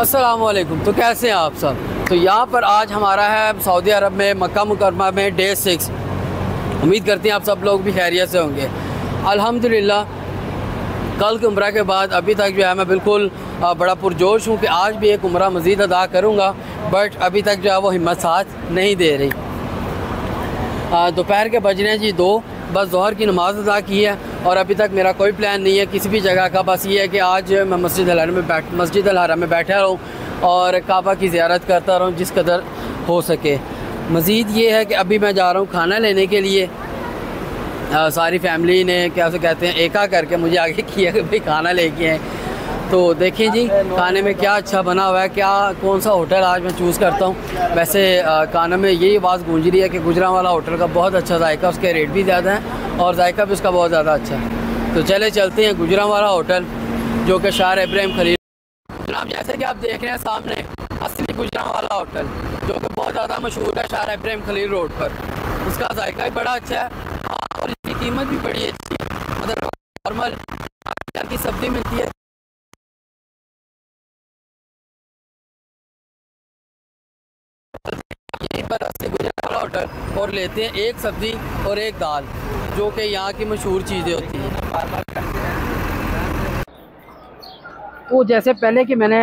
अस्सलाम वालेकुम। तो कैसे हैं आप सब? तो यहाँ पर आज हमारा है सऊदी अरब में मक्का मुकरमा में डे 6। उम्मीद करते हैं आप सब लोग भी खैरियत से होंगे। अल्हम्दुलिल्लाह कल के उम्रा के बाद अभी तक जो है मैं बिल्कुल बड़ा पुरजोश हूँ कि आज भी एक उम्रा मज़ीद अदा करूँगा, बट अभी तक जो है वो हिम्मत साथ नहीं दे रही। दोपहर के बजने जी 2, बस ज़ोहर की नमाज़ अदा की है और अभी तक मेरा कोई प्लान नहीं है किसी भी जगह का। बस ये है कि आज मैं मस्जिद अल हरम में बैठा रहूँ और काबा की ज़ियारत करता रहूँ जिस कदर हो सके। मज़ीद ये है कि अभी मैं जा रहा हूँ खाना लेने के लिए। सारी फैमिली ने क्या से कहते हैं एका करके मुझे आगे किया कि भाई खाना लेके आए। तो देखें जी खाने में क्या अच्छा बना हुआ है, क्या कौन सा होटल आज मैं चूज़ करता हूँ। वैसे खाने में यही आवाज़ गूंज रही है कि गुजरांवाला होटल का बहुत अच्छा जायका, उसके रेट भी ज़्यादा हैं और जायका भी उसका बहुत ज़्यादा अच्छा है। तो चले चलते हैं गुजरांवाला होटल जो कि शार इब्राहिम खलील। जैसे कि आप देख रहे हैं सामने असली गुजरांवाला होटल जो कि बहुत ज़्यादा मशहूर है शार इब्राहिम खलील रोड पर। उसका जायका भी बड़ा अच्छा है और इसकी कीमत भी बड़ी अच्छी है। मतलब नॉर्मल की सब्ज़ी मिलती है यहीं पर असली गुजरांवाला होटल और लेते हैं एक सब्ज़ी और एक दाल जो कि यहाँ की मशहूर चीज़ें होती हैं। तो जैसे पहले कि मैंने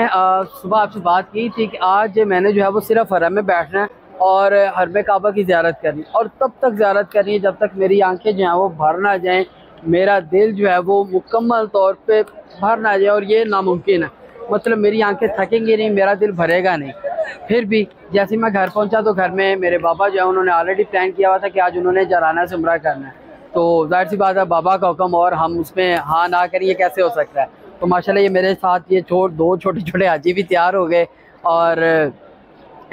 सुबह आपसे बात की थी कि आज मैंने जो है वो सिर्फ हरम में बैठना है और हरम काबा की ज़ियारत करनी और तब तक ज़ियारत करनी है जब तक मेरी आंखें जो हैं वो भर ना जाएं, मेरा दिल जो है वो मुकम्मल तौर पे भर ना जाए। और ये नामुमकिन है, मतलब मेरी आंखें थकेंगी नहीं, मेरा दिल भरेगा नहीं। फिर भी जैसे मैं घर पहुंचा तो घर में मेरे बाबा जो है उन्होंने ऑलरेडी प्लान किया हुआ था कि आज उन्होंने जराना से उम्रा करना है। तो जाहिर सी बात है बाबा का हुक्म और हम उसमें हाँ ना करें, ये कैसे हो सकता है। तो माशाल्लाह ये मेरे साथ ये दो छोटे छोटे हाजी भी तैयार हो गए और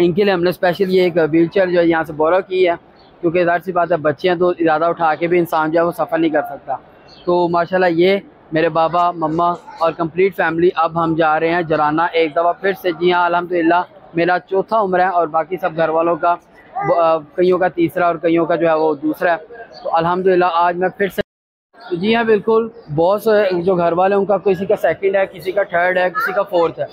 इनके लिए हमने स्पेशल ये एक व्हील चेयर जो है यहाँ से बोरो की है, क्योंकि जाहिर सी बात है बच्चे हैं तो ज़्यादा उठा के भी इंसान जो है वो सफ़र नहीं कर सकता। तो माशाल्लाह ये मेरे बाबा मम्मा और कंप्लीट फैमिली अब हम जा रहे हैं जराना एक दफ़ा फिर से। जी हाँ अल्हम्दुलिल्लाह मेरा चौथा उम्र है और बाकी सब घर वालों का कईयों का तीसरा और कईयों का जो है वो दूसरा है। तो अल्हम्दुलिल्लाह आज मैं फिर से तो जी हाँ बिल्कुल बहुत जो घर वाले उनका किसी का सेकंड है, किसी का थर्ड है, किसी का फोर्थ है।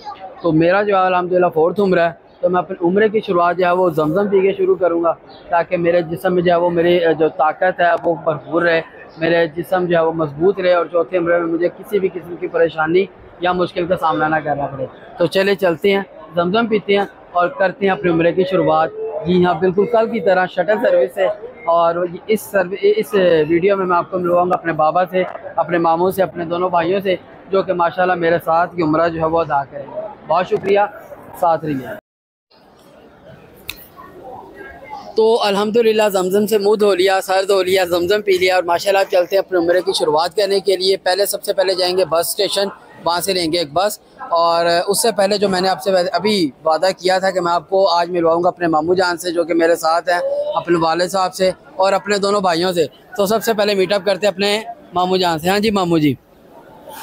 तो मेरा जो है अल्हम्दुलिल्लाह फोर्थ उम्र है। तो मैं अपने उम्र की शुरुआत जो है वो जमजम पी के शुरू करूँगा ताकि मेरे जिस्म में जो है वो मेरी जो ताकत है वो भरपूर रहे, मेरे जिस्म जो है वो मजबूत रहे और चौथे उम्र में मुझे किसी भी किस्म की परेशानी या मुश्किल का सामना ना करना पड़े। तो चले चलते हैं, जमजम पीते हैं और करते हैं अपनी उम्र की शुरुआत। जी हाँ बिल्कुल कल की तरह शटल सर्विस से। और इस वीडियो में मैं आपको मिलवाऊंगा अपने बाबा से, अपने मामू से, अपने दोनों भाइयों से जो कि माशाल्लाह मेरे साथ की उम्र जो है वो अदा करेंगे। बहुत शुक्रिया, साथ रहिए। तो अल्हम्दुलिल्लाह जमजम से मुँह धो लिया, सर धो लिया, जमजम पी लिया और माशाल्लाह चलते हैं अपने उम्र की शुरुआत करने के लिए। पहले सबसे पहले जाएंगे बस स्टेशन, वहाँ से लेंगे एक बस। और उससे पहले जो मैंने आपसे अभी वादा किया था कि मैं आपको आज मिलवाऊंगा अपने मामू जान से जो कि मेरे साथ हैं, अपने वाले साहब से और अपने दोनों भाइयों से। तो सबसे पहले मीटअप करते हैं अपने मामू जान से। हाँ जी मामू जी,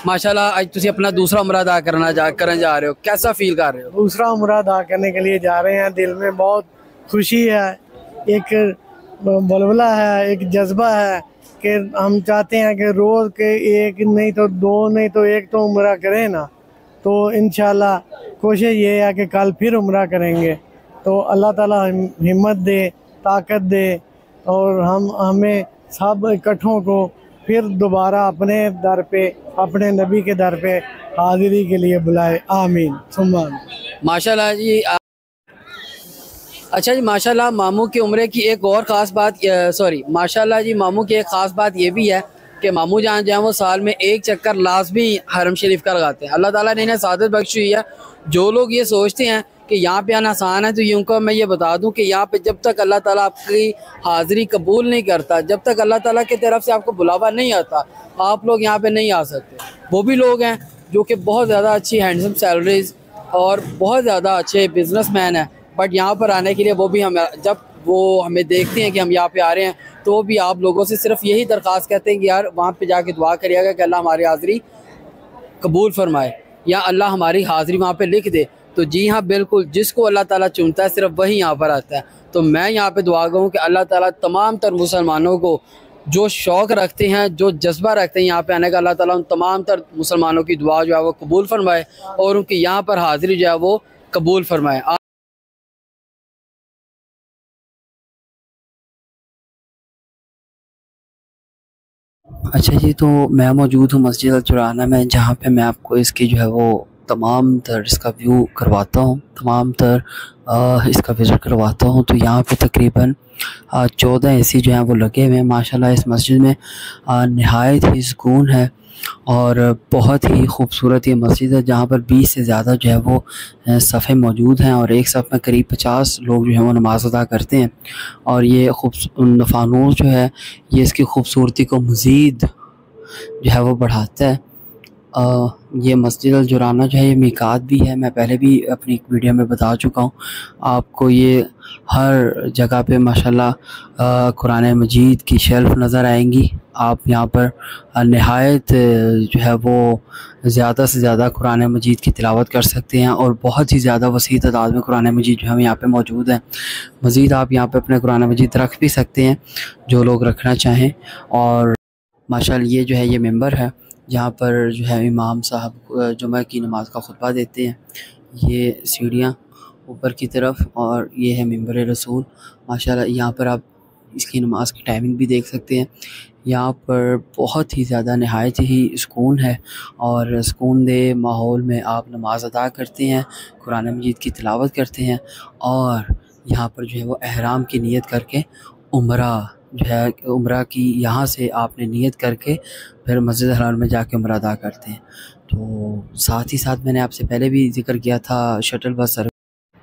माशाल्लाह आज तुम अपना दूसरा उम्रा अदा करने जा रहे हो, कैसा फील कर रहे हो? दूसरा उम्रा अदा करने के लिए जा रहे हैं, दिल में बहुत खुशी है, एक बलबला है, एक जज्बा है कि हम चाहते हैं कि रोज़ के एक नहीं तो दो नहीं तो एक तो उम्रा करें ना। तो इंशाल्लाह कोशिश ये है कि कल फिर उम्रा करेंगे। तो अल्लाह ताला हिम्मत दे, ताकत दे और हमें सब इकट्ठों को फिर दोबारा अपने दर पे, अपने नबी के दर पे हाजिरी के लिए बुलाए। आमीन सुम्मा आमीन। माशाल्लाह जी। अच्छा जी माशाल्लाह मामू की उम्र की एक और ख़ास बात माशाल्लाह जी मामू की एक ख़ास बात ये भी है कि मामू जान जो है वो साल में एक चक्कर लाजमी हरम शरीफ का लगाते हैं। अल्लाह ताला ने इन्हें सादत बख्शी हुई है। जो लोग ये सोचते हैं कि यहाँ पे आना आसान है तो उनको मैं ये बता दूँ कि यहाँ पे जब तक अल्लाह ताला आपकी हाज़िरी कबूल नहीं करता, जब तक अल्लाह ताला की तरफ से आपको बुलावा नहीं आता, आप लोग यहाँ पे नहीं आ सकते। वो भी लोग हैं जो कि बहुत ज़्यादा अच्छी हैंडसम सैलरीज और बहुत ज़्यादा अच्छे बिजनेसमैन हैं, बट यहाँ पर आने के लिए वो भी जब वो हमें देखते हैं कि हम यहाँ पे आ रहे हैं तो वो भी आप लोगों से सिर्फ यही दरख्वास्त करते हैं कि यार वहाँ पे जाके दुआ करिएगा कि अल्लाह हमारी हाज़िरी कबूल फरमाए या अल्लाह हमारी हाज़िरी वहाँ पे लिख दे। तो जी हाँ बिल्कुल, जिसको अल्लाह ताला चुनता है सिर्फ वही यहाँ पर आता है। तो मैं यहाँ पे दुआ गूँ कि अल्लाह ताला तमाम तर मुसलमानों को जो शौक़ रखते हैं, जो जज्बा रखते हैं यहाँ पे आने का, अल्लाह ताला उन तमाम तर मुसलमानों की दुआ जो है वो कबूल फरमाए और उनकी यहाँ पर हाज़िरी जो है वो कबूल फरमाए। अच्छा जी, तो मैं मौजूद हूँ मस्जिद अल जुराना में, जहाँ पे मैं आपको इसकी जो है वो तमाम तर इसका व्यू करवाता हूँ, तमाम तर इसका विज़िट करवाता हूँ। तो यहाँ पे तकरीबन 14 एसी जो हैं वो लगे हुए हैं माशाल्लाह। इस मस्जिद में नहायत ही सुकून है और बहुत ही खूबसूरत ये मस्जिद है, जहाँ पर 20 से ज़्यादा जो है वो सफ़े मौजूद हैं और एक सफ़ में करीब 50 लोग जो हैं वो नमाज़ अदा करते हैं। और ये फानूस जो है ये इसकी खूबसूरती को मज़ीद जो है वो बढ़ाता है। ये मस्जिद अल जुराना जो है ये मीकात भी है, मैं पहले भी अपनी एक वीडियो में बता चुका हूँ आपको। ये हर जगह पे माशाल्लाह कुरान मजीद की शेल्फ़ नज़र आएंगी। आप यहाँ पर नहायत जो है वो ज़्यादा से ज़्यादा कुरान मजीद की तिलावत कर सकते हैं और बहुत ही ज़्यादा वसी तादाद में कुरान मजीद जो है यहाँ पे मौजूद है। मज़ीद आप यहाँ पे अपने कुरान मजीद रख भी सकते हैं जो लोग रखना चाहें। और माशाल्लाह ये जो है ये मेंबर है जहाँ पर जो है इमाम साहब जुमा की नमाज़ का खुतबा देते हैं। ये सीढ़ियाँ ऊपर की तरफ और ये है मिंबर रसूल माशाल्लाह। यहाँ पर आप इसकी नमाज़ की टाइमिंग भी देख सकते हैं। यहाँ पर बहुत ही ज़्यादा नहायत ही सुकून है और सुकून दे माहौल में आप नमाज़ अदा करते हैं, कुरान मजीद की तिलावत करते हैं और यहाँ पर जो है वो एहराम की नीयत करके उम्रा जो है उम्रा की यहाँ से आपने नीयत करके फिर मस्जिद हराम में जाके उम्रा अदा करते हैं। तो साथ ही साथ मैंने आपसे पहले भी जिक्र किया था शटल बस सर्विस।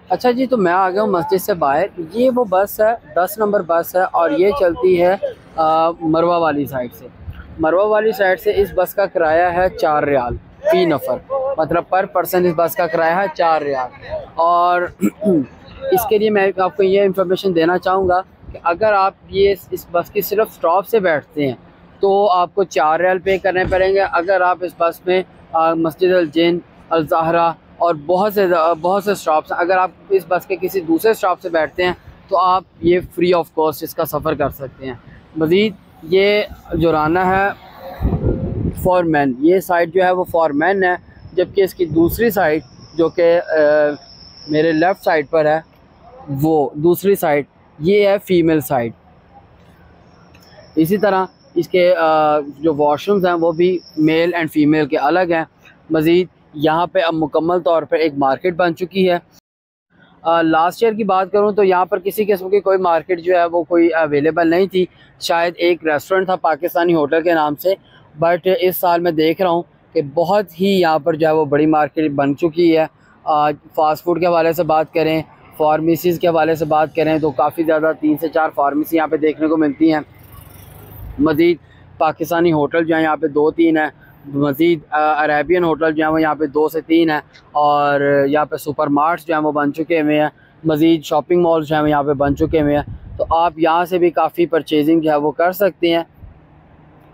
अच्छा जी, तो मैं आ गया हूँ मस्जिद से बाहर। ये वो बस है, 10 नंबर बस है और ये चलती है मरवा वाली साइड से। मरवा वाली साइड से इस बस का किराया है 4 रियाल फ़ी नफ़र, मतलब पर पर्सन इस बस का किराया है 4 रियाल। और इसके लिए मैं आपको ये इन्फॉर्मेशन देना चाहूँगा कि अगर आप ये इस बस की सिर्फ स्टॉप से बैठते हैं तो आपको 4 रियाल पे करने पड़ेंगे। अगर आप इस बस में मस्जिद अल जिन, अल ज़हरा और बहुत से स्टॉप्स हैं, अगर आप इस बस के किसी दूसरे स्टॉप से बैठते हैं तो आप ये फ्री ऑफ कॉस्ट इसका सफ़र कर सकते हैं। मज़ीद ये जुराना है फॉर मैन, ये साइड जो है वो फॉर मैन है, जबकि इसकी दूसरी साइड जो कि मेरे लेफ़्ट साइड पर है वो दूसरी साइड ये है फ़ीमेल साइड। इसी तरह इसके जो वॉशरूम्स हैं वो भी मेल एंड फ़ीमेल के अलग हैं। मज़ीद यहाँ पे अब मुकम्मल तौर पर एक मार्केट बन चुकी है। लास्ट ईयर की बात करूँ तो यहाँ पर किसी किस्म की कोई मार्केट जो है वो कोई अवेलेबल नहीं थी। शायद एक रेस्टोरेंट था पाकिस्तानी होटल के नाम से, बट इस साल मैं देख रहा हूँ कि बहुत ही यहाँ पर जो है वो बड़ी मार्केट बन चुकी है। फ़ास्ट फूड के हवाले से बात करें, फार्मेसीज़ के हवाले से बात करें तो काफ़ी ज़्यादा 3 से 4 फार्मेसी यहाँ पे देखने को मिलती हैं। मज़ीद पाकिस्तानी होटल जो है यहाँ पे 2-3 हैं। मज़ीद अरेबियन होटल जो है वो यहाँ पे 2 से 3 हैं और यहाँ पे सुपर मार्ट्स जो हैं वो बन चुके हुए हैं। मज़ीद शॉपिंग मॉल्स जो हैं यहाँ पे बन चुके हुए हैं। तो आप यहाँ से भी काफ़ी परचेजिंग जो है वो कर सकते हैं।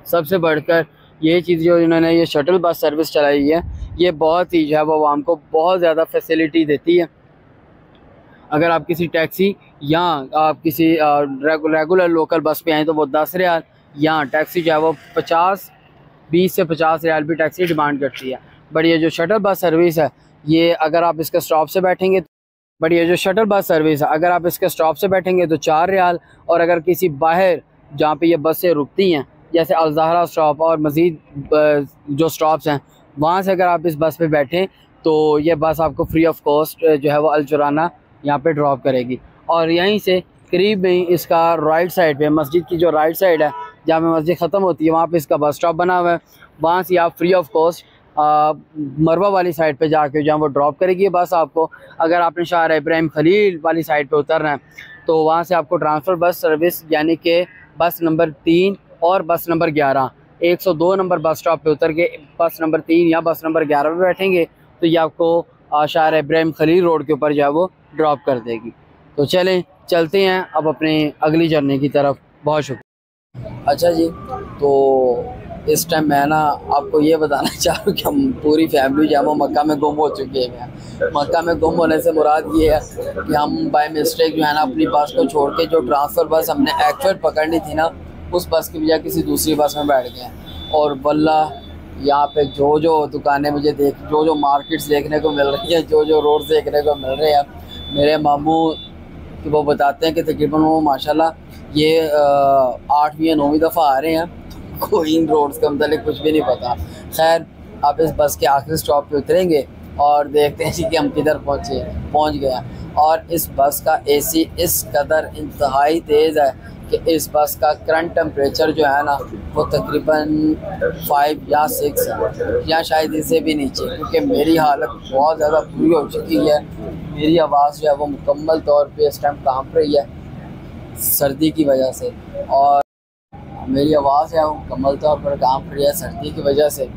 सबसे बढ़कर ये चीज़ जो इन्होंने ये शटल बस सर्विस चलाई है ये बहुत ही जो है वो आवाम को बहुत ज़्यादा फैसिलिटी देती है। अगर आप किसी टैक्सी या आप किसी रेगुलर लोकल बस पे आएँ तो वो 10 रियाल, यहाँ टैक्सी जो है वो 20 से 50 रियाल भी टैक्सी डिमांड करती है। बट ये जो शटल बस सर्विस है ये अगर आप इसके स्टॉप से बैठेंगे अगर आप इसके स्टॉप से बैठेंगे तो 4 रियाल, और अगर किसी बाहर जहाँ पे ये बसें रुकती हैं जैसे अल ज़हरा स्टॉप और मज़ीद जो स्टॉप्स हैं वहाँ से अगर आप इस बस पे बैठें तो ये बस आपको फ्री ऑफ कॉस्ट जो है वो अल जुराना यहाँ पे ड्रॉप करेगी। और यहीं से करीब में ही इसका राइट साइड पे मस्जिद की जो राइट साइड है जहाँ पे मस्जिद ख़त्म होती है वहाँ पे इसका बस स्टॉप बना हुआ है। वहाँ से आप फ्री ऑफ कॉस्ट मरवा वाली साइड पे जाके जहाँ वो ड्रॉप करेगी बस आपको। अगर आपने शाह इब्राहिम खलील वाली साइड पे उतरना है तो वहाँ से आपको ट्रांसफ़र बस सर्विस यानी कि बस नंबर 3 और बस नंबर 11 102 नंबर बस स्टॉप पे उतर के बस नंबर 3 या बस नंबर 11 पे बैठेंगे तो ये आपको शाह इब्राहिम खलील रोड के ऊपर जो है वो ड्रॉप कर देगी। तो चलते हैं अब अपने अगली जर्नी की तरफ। बहुत शुक्रिया। अच्छा जी, तो इस टाइम मैं ना आपको ये बताना चाह रहा हूँ कि हम पूरी फैमिली जो है वो मक्का में गुम हो चुके हैं। मक्का में गुम होने से मुराद ये है कि हम बाय मिस्टेक जो है ना अपनी बस को छोड़ के जो ट्रांसफ़र बस हमने एक्चुअल पकड़नी थी ना उस बस की बजाय किसी दूसरी बस में बैठ गए। और वल्लाह यहाँ पे जो दुकानें मुझे जो मार्केट्स देखने को मिल रही हैं, जो रोड देखने को मिल रहे हैं, मेरे मामू कि वो बताते हैं कि तकरीबन वो माशाल्लाह ये 8वीं या 9वीं दफ़ा आ रहे हैं। कोई इन रोड्स के मतलब कुछ भी नहीं पता। खैर अब इस बस के आखिरी स्टॉप पे उतरेंगे और देखते हैं कि हम किधर पहुँच गए हैं। और इस बस का एसी इस कदर इंतहाई तेज़ है कि इस बस का करंट टेम्परेचर जो है ना वो तकरीबन 5 या 6 है, या शायद इससे भी नीचे, क्योंकि मेरी हालत बहुत ज़्यादा बुरी हो चुकी है। मेरी आवाज़ जो है वो मुकम्मल तौर पे इस टाइम कांप रही है सर्दी की वजह से, और मेरी आवाज़ है वो मुकम्मल तौर पर कांप रही है सर्दी की वजह से।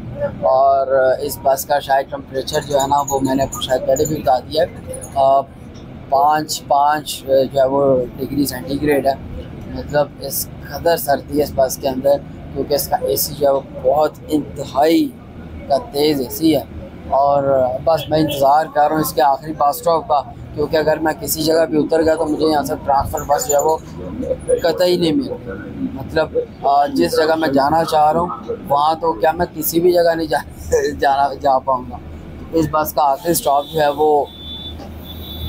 और इस बस का शायद टेम्परेचर जो है ना वो मैंने शायद पहले भी बता दिया है, 5 जो है वो डिग्री सेंटीग्रेड है। मतलब इस कदर सर्दी है इस बस के अंदर, क्योंकि इसका एसी जो है वो बहुत इंतहाई का तेज़ एसी है। और बस मैं इंतज़ार कर रहा हूँ इसके आखिरी बस स्टॉप का, क्योंकि अगर मैं किसी जगह भी उतर गया तो मुझे यहाँ से ट्रांसफ़र बस जो है वो कतई नहीं मिल। मतलब जिस जगह मैं जाना चाह रहा हूँ वहाँ तो क्या मैं किसी भी जगह नहीं जा पाऊँगा। इस बस का आखिरी स्टॉप जो है वो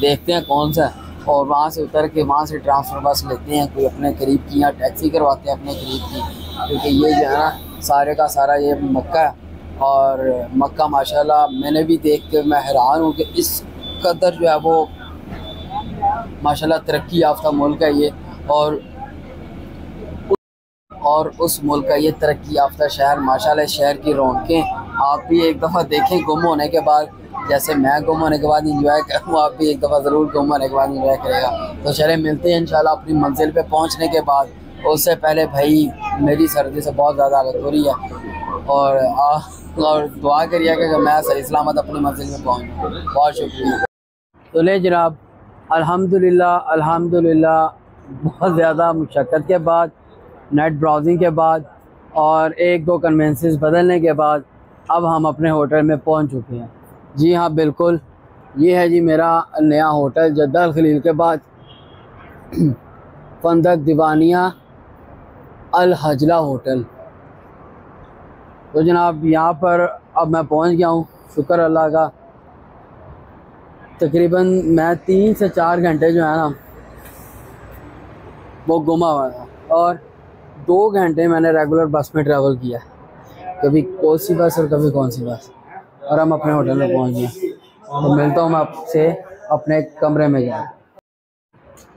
देखते हैं कौन सा है, और वहाँ से उतर के वहाँ से ट्रांसफ़र बस लेते हैं कोई अपने करीब की, या टैक्सी करवाते हैं अपने करीब की, क्योंकि ये जो है ना सारे का सारा ये मक्का है। और मक्का माशाल्लाह मैंने भी देख के मैं हैरान हूँ कि इस कदर जो है वो माशाल्लाह तरक्की याफ्ता मुल्क है ये, और उस मुल्क का ये तरक्की याफ्ता शहर माशाल्लाह, शहर की रौनकें आप भी एक दफ़ा देखें गुम होने के बाद, जैसे मैं गुम होने के बाद इंजॉय करूँ, आप भी एक दफ़ा ज़रूर गुम होने के बाद इंजॉय करेगा। तो चले मिलते हैं इंशाल्लाह अपनी मंजिल पे पहुंचने के बाद। उससे पहले भाई मेरी सर्दी से बहुत ज़्यादा हालत हो रही है, और दुआ करिए कि मैं सही सलामत अपनी मंजिल में पहुँचूँ। बहुत शुक्रिया। तो ले जनाब, अल्हम्दुलिल्लाह बहुत ज़्यादा मुशक्क़त के बाद, नेट ब्राउजिंग के बाद और 1-2 कन्वेंसेस बदलने के बाद अब हम अपने होटल में पहुंच चुके हैं। जी हाँ बिल्कुल, ये है जी मेरा नया होटल जद्दा अल खलील के बाद, फंदक दीवानिया अल हजला होटल। तो जनाब यहाँ पर अब मैं पहुँच गया हूँ, शुक्र अल्लाह का। तकरीबन मैं 3 से 4 घंटे जो है ना वो गुमा हुआ था, और 2 घंटे मैंने रेगुलर बस में ट्रैवल किया, कभी कौन सी बस और कभी कौन सी बस, और हम अपने होटल में पहुंच गए। तो मिलता हूँ मैं आपसे अपने कमरे में जाकर।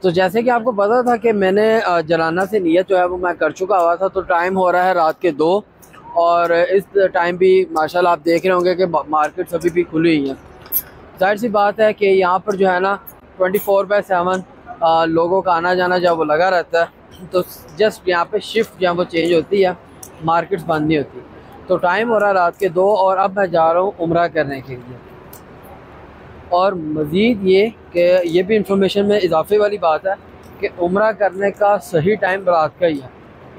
तो जैसे कि आपको पता था कि मैंने जलाना से नियत जो है वो मैं कर चुका हुआ था। तो टाइम हो रहा है रात के 2, और इस टाइम भी माशाल्लाह आप देख रहे होंगे कि मार्केट्स अभी भी खुली हुई हैं। जाहिर सी बात है कि यहाँ पर जो है ना 24/7 लोगों का आना जाना जो वो लगा रहता है। तो जस्ट यहाँ पे शिफ्ट जहाँ वो चेंज होती है, मार्केट्स बंद नहीं होती। तो टाइम हो रहा है रात के 2, और अब मैं जा रहा हूँ उम्रा करने के लिए। और मज़ीद ये कि ये भी इंफॉर्मेशन में इजाफे वाली बात है कि उम्रा करने का सही टाइम रात का ही है।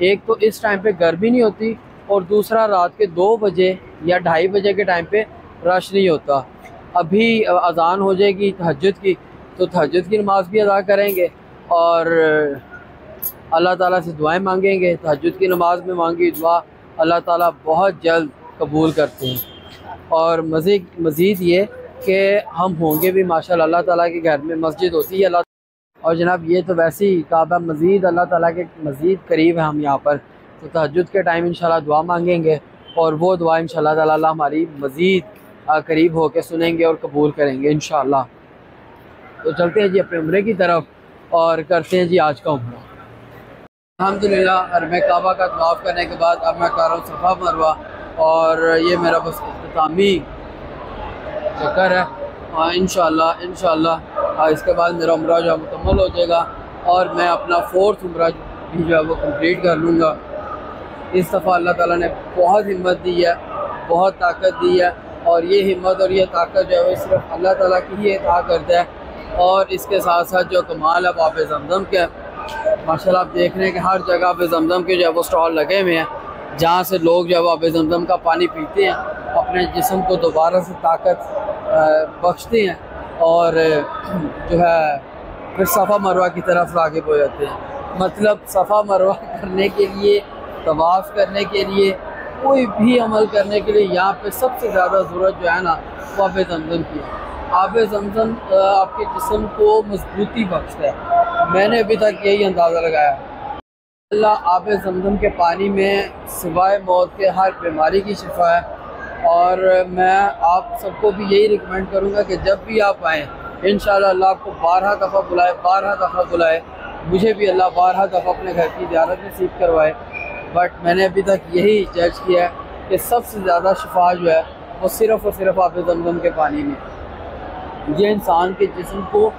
एक तो इस टाइम पे गर्मी नहीं होती, और दूसरा रात के 2 बजे या 2:30 बजे के टाइम पे रश नहीं होता। अभी अज़ान हो जाएगी तहज्जुद की, तो तहज्जुद की नमाज़ भी अदा करेंगे और अल्लाह ताला से दुआएं मांगेंगे। तहज्जुद की नमाज़ में मांगी दुआ अल्लाह ताला बहुत जल्द कबूल करते हैं। और मज़ीद ये कि हम होंगे भी माशाल्लाह अल्लाह ताला के घर में मस्जिद होती है अल्लाह। और जनाब ये तो वैसे ही काबा मज़ीद अल्लाह ताला के मज़ीद करीब है हम यहाँ पर। तो तहज्जुद के टाइम इंशाल्लाह दुआ मांगेंगे, और वो दुआ इंशाल्लाह ताला हमारी मज़ीद करीब होकर सुनेंगे और कबूल करेंगे इंशाल्लाह। तो चलते हैं जी अपने उम्रे की तरफ, और करते हैं जी आज का उम्रा। अल्हम्दुलिल्लाह हरम काबा का तवाफ़ करने के बाद अब मैं कर रहा हूँ सफ़ा मरवा, और ये मेरा बस इख्तितामी चक्कर है। इंशाल्लाह इसके बाद मेरा उम्रा जो है मुकम्मल हो जाएगा, और मैं अपना 4th उम्रा भी जो है वो कंप्लीट कर लूँगा। इस दफ़ा अल्लाह ताला ने बहुत हिम्मत दी है, बहुत ताकत दी है, और ये हिम्मत और ये ताकत जो है वो सिर्फ अल्लाह ताला की ही अता करता है। और इसके साथ साथ जो कमाल है आब ज़मज़म के, माशाल्लाह आप देख रहे हैं कि हर जगह आब ज़मज़म के जो है वो स्टॉल लगे हुए हैं, जहाँ से लोग जो है वो आब ज़मज़म का पानी पीते हैं, अपने जिस्म को दोबारा से ताकत बख्शते हैं, और जो है फिर सफ़ा मरवा की तरफ राग़िब हो जाते हैं। मतलब सफ़ा मरवा करने के लिए, तवाफ़ करने के लिए, कोई भी अमल करने के लिए यहाँ पे सबसे ज़्यादा ज़रूरत जो है ना वो आब ज़मज़म की है। आब ज़मज़म आपके जिस्म को मजबूती बख्शता है। मैंने अभी तक यही अंदाज़ा लगाया। अल्लाह आब ज़मज़म के पानी में सिवाय मौत के हर बीमारी की शिफा है। और मैं आप सबको भी यही रिकमेंड करूँगा कि जब भी आप आएँ इंशाअल्लाह अल्लाह आपको 12 दफ़ा बुलाए, 12 दफ़ा बुलाए। मुझे भी अल्लाह 12 दफ़ा अपने घर की ज़ियारत नसीब करवाए। बट मैंने अभी तक यही जज किया है कि सबसे ज़्यादा शिफा जो है वो सिर्फ़ और सिर्फ आब ज़मज़म के पानी में। ये इंसान के जिस्म को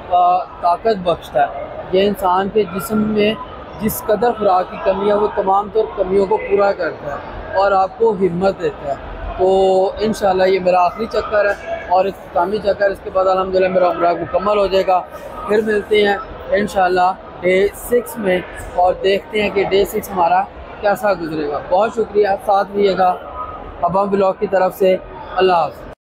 ताकत बख्शता है। ये इंसान के जिस्म में जिस कदर खुराक की कमी है वो तमाम तर कमियों को पूरा करता है और आपको हिम्मत देता है। तो इंशाअल्लाह ये मेरा आखिरी चक्कर है और इख्तितामी चक्कर, इसके बाद अल्हम्दुलिल्लाह मेरा उम्रा मुकम्मल हो जाएगा। फिर मिलते हैं इंशाअल्लाह डे 6 में और देखते हैं कि डे 6 हमारा कैसा गुजरेगा। बहुत शुक्रिया, साथ रहिएगा अब्बा ब्लॉग की तरफ से। अल्लाह हाफ़िज़।